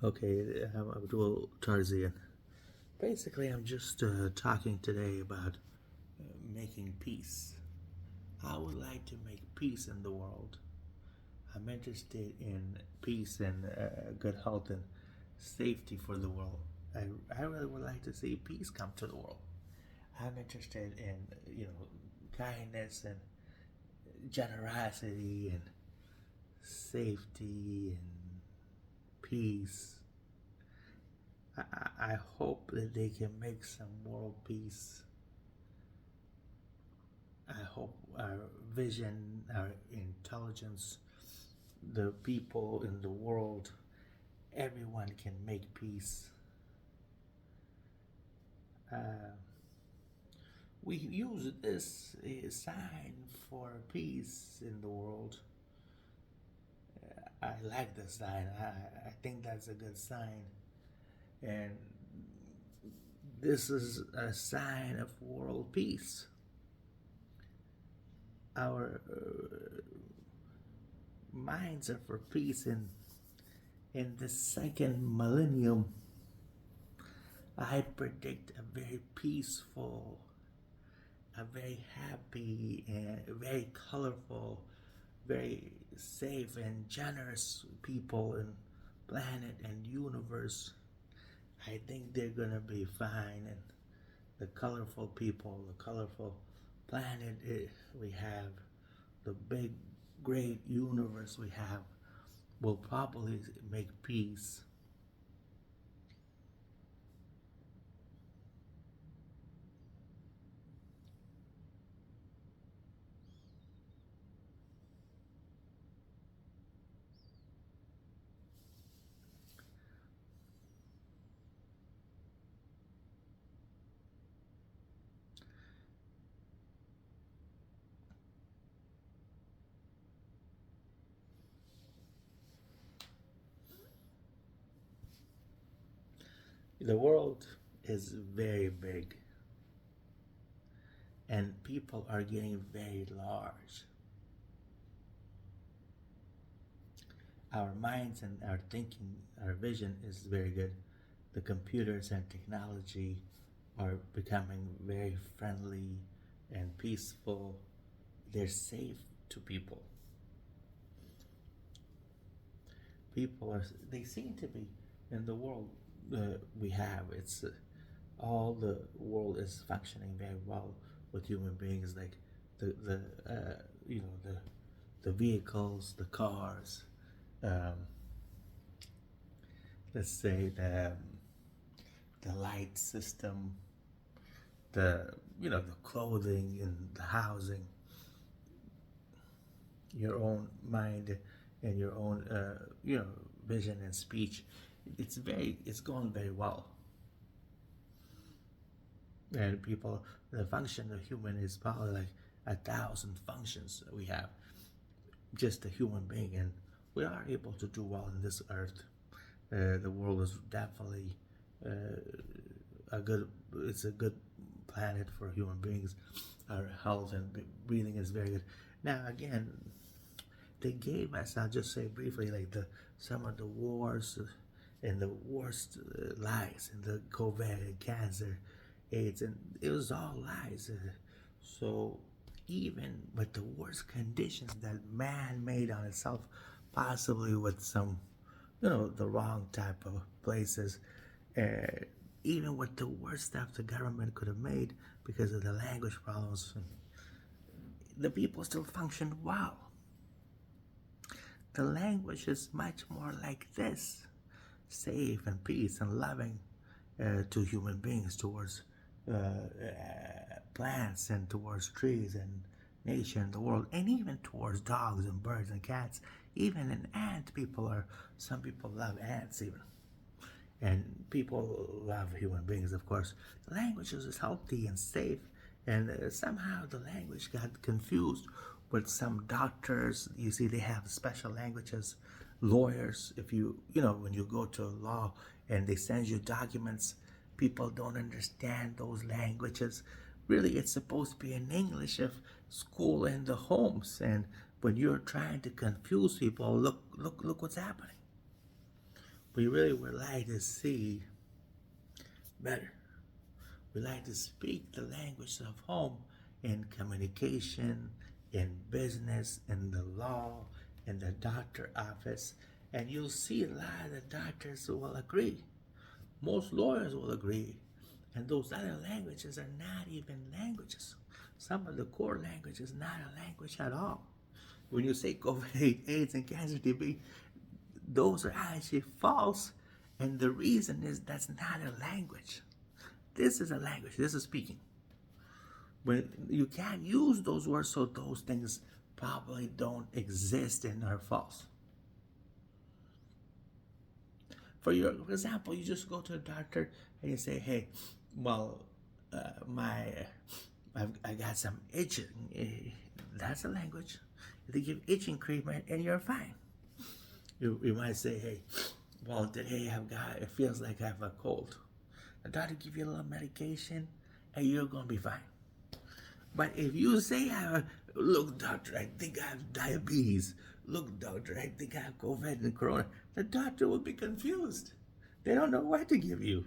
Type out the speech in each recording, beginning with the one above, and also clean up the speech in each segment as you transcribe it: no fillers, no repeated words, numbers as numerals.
Okay, I'm Abdull Tarzi. Basically, I'm just talking today about making peace. I would like to make peace in the world. I'm interested in peace and good health and safety for the world. I really would like to see peace come to the world. I'm interested in kindness and generosity and safety and peace. I hope that they can make some world peace. I hope our vision, our intelligence, the people in the world, everyone can make peace. Uh, we use this sign for peace in the world. I like the sign. I think that's a good sign. And this is a sign of world peace. Our minds are for peace in the second millennium. I predict a very peaceful, a very happy, and very colorful, very safe and generous people and planet and universe. I think they're gonna be fine, and the colorful people, the colorful planet we have, the big, great universe we have, will probably make peace. The world is very big, and people are getting very large. Our minds and our thinking, our vision is very good. The computers and technology are becoming very friendly and peaceful. They're safe to people. People are, they seem to be in the world we have. It's all the world is functioning very well with human beings, like the you know the vehicles, the cars, um, let's say the light system, the the clothing and the housing, your own mind and your own vision and speech. It's going very well, and people, the function of human is probably like 1,000 functions we have, just a human being, and we are able to do well in this earth. The world is definitely uh, a good it's a good planet for human beings. Our health and breathing is very good. Now again, they gave us, I'll just say briefly, like the some of the wars and the worst lies and the COVID and cancer, AIDS, and it was all lies. So even with the worst conditions that man made on itself, possibly with some, the wrong type of places, uh, even with the worst stuff the government could have made because of the language problems, the people still functioned well. The language is much more like this, safe and peace and loving to human beings, towards plants and towards trees and nature and the world, and even towards dogs and birds and cats. Even an ant, some people love ants even. And people love human beings, of course. The language is healthy and safe, and somehow the language got confused with some doctors. You see, they have special languages. Lawyers, if when you go to law and they send you documents, people don't understand those languages. Really, it's supposed to be in English of school and the homes. And when you're trying to confuse people, look what's happening. We really would like to see better. We like to speak the language of home in communication, in business, in the law, in the doctor office. And you'll see a lot of the doctors will agree. Most lawyers will agree. And those other languages are not even languages. Some of the core language is not a language at all. When you say COVID, AIDS, and cancer TB, those are actually false. And the reason is that's not a language. This is a language. This is speaking. When you can't use those words, so those things probably don't exist and are false. For example, you just go to a doctor and you say, "Hey, well, I got some itching." That's a language. They give itching cream and you're fine. You might say, "Hey, well, today it feels like I have a cold." The doctor give you a little medication and you're gonna be fine. But if you say, "Look, doctor, I think I have diabetes. Look, doctor, I think I have COVID and corona," the doctor will be confused. They don't know what to give you.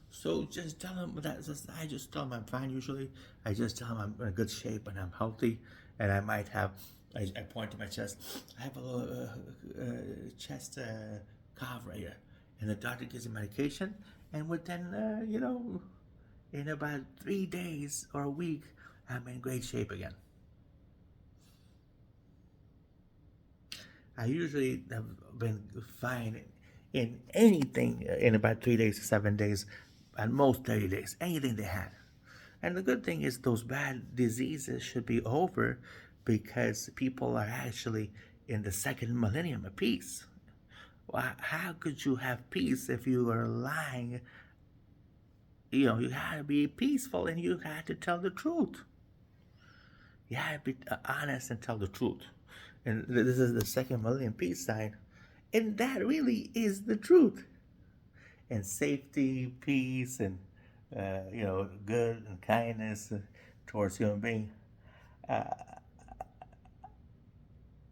So just tell them that. I just tell them I'm fine usually. I just tell them I'm in good shape and I'm healthy, and I might have. I point to my chest. I have a little chest cough right here, and the doctor gives me medication, and within in about 3 days or a week, I'm in great shape again. I usually have been fine in anything in about 3 days to 7 days, at most 30 days, anything they had. And the good thing is those bad diseases should be over because people are actually in the second millennium of peace. Well, how could you have peace if you are lying? You had to be peaceful and you had to tell the truth. You had to be honest and tell the truth. And this is the second millennium peace sign. And that really is the truth. And safety, peace, and good and kindness towards human being.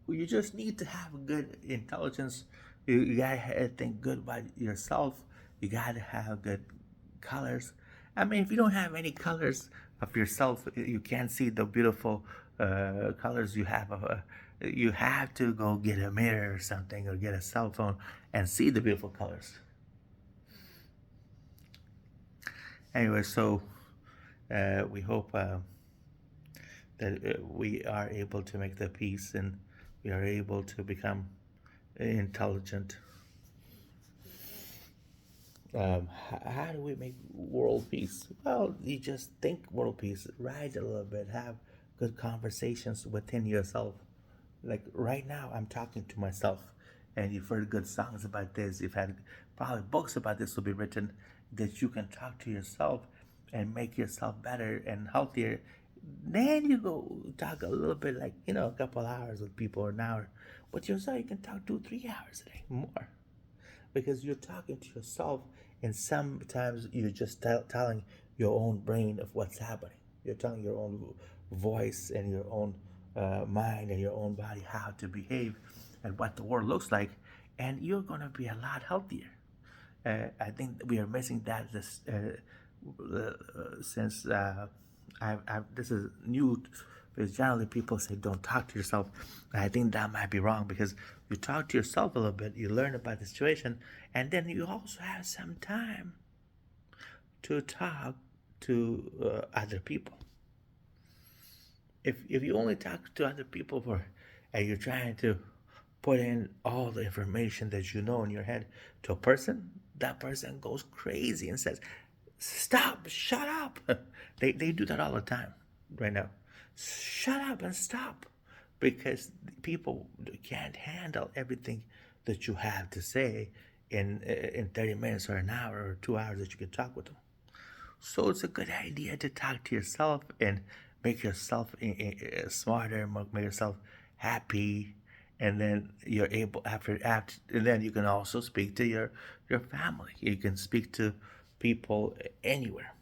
You just need to have good intelligence. You gotta think good about yourself. You gotta have good colors. I mean, if you don't have any colors of yourself, you can't see the beautiful colors you have. You have to go get a mirror or something, or get a cell phone and see the beautiful colors. Anyway, so we hope that we are able to make the peace and we are able to become intelligent. How do we make world peace? Well, you just think world peace, write a little bit, have good conversations within yourself. Like right now, I'm talking to myself, and you've heard good songs about this. You've had probably books about this will be written, that you can talk to yourself and make yourself better and healthier. Then you go talk a little bit, like a couple hours with people, or an hour. With yourself, you can talk 2-3 hours a day more, because you're talking to yourself, and sometimes you're just telling your own brain of what's happening. You're telling your own voice and your own mind and your own body how to behave and what the world looks like, and you're going to be a lot healthier. I think we are missing that since this is new. Because generally people say don't talk to yourself. And I think that might be wrong, because you talk to yourself a little bit, you learn about the situation, and then you also have some time to talk to other people. If you only talk to other people and you're trying to put in all the information that you know in your head to a person, that person goes crazy and says, "Stop, shut up." They do that all the time right now. Shut up and stop, because people can't handle everything that you have to say in 30 minutes or an hour or 2 hours that you can talk with them. So it's a good idea to talk to yourself and make yourself smarter, make yourself happy, and then you're able after and then you can also speak to your family. You can speak to people anywhere.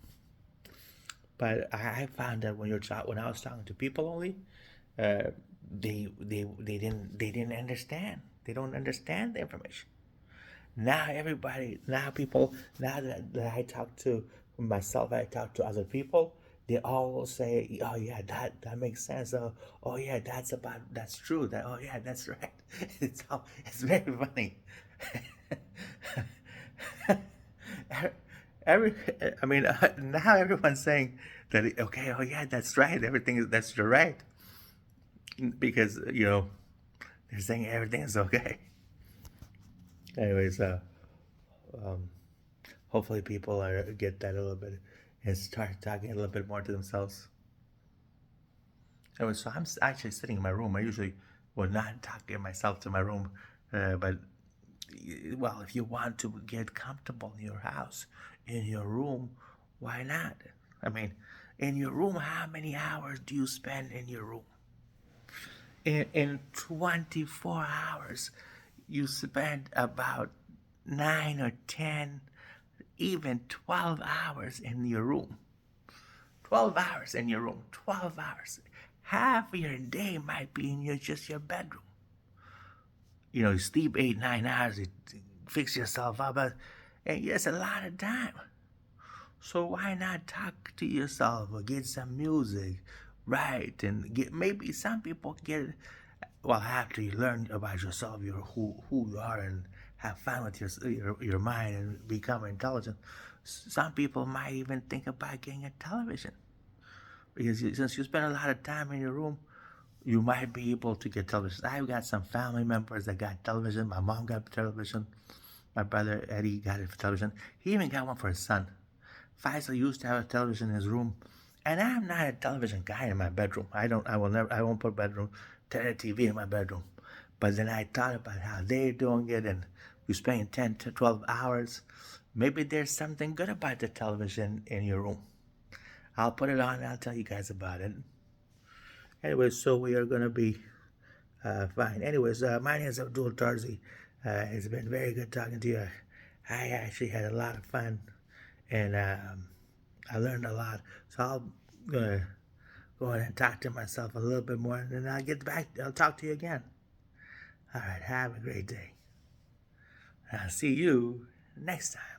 But I found that when I was talking to people only, they didn't understand. They don't understand the information. Now everybody, now people, now that I talk to myself, I talk to other people, they all say, "Oh yeah, that makes sense." Oh yeah, that's true. That oh yeah, that's right. It's very funny. Every, I mean, now everyone's saying that okay, oh yeah, that's right. Everything is that's you're right because they're saying everything is okay. Anyways, um, hopefully people get that a little bit and start talking a little bit more to themselves. Anyway, so I'm actually sitting in my room. I usually would not talk in myself to my room, but well, if you want to get comfortable in your house, in your room, why not? I mean, in your room, how many hours do you spend in your room? In 24 hours, you spend about 9 or 10, even 12 hours in your room. 12 hours in your room, 12 hours. Half of your day might be in just your bedroom. You sleep 8, 9 hours, you fix yourself up, and it's a lot of time. So why not talk to yourself or get some music, write, and get maybe some people get well after you learn about yourself, who you are, and have fun with your mind and become intelligent. Some people might even think about getting a television because since you spend a lot of time in your room, you might be able to get television. I've got some family members that got television. My mom got television. My brother Eddie got a television. He even got one for his son. Faisal used to have a television in his room, and I'm not a television guy in my bedroom. I don't. I will never. I won't put TV in my bedroom. But then I thought about how they're doing it, and you spend 10 to 12 hours. Maybe there's something good about the television in your room. I'll put it on and I'll tell you guys about it. Anyway, so we are going to be fine. Anyways, my name is Abdull Tarzi. It's been very good talking to you. I actually had a lot of fun, and I learned a lot. So I'm going to go ahead and talk to myself a little bit more, and then I'll get back. I'll talk to you again. All right, have a great day. I'll see you next time.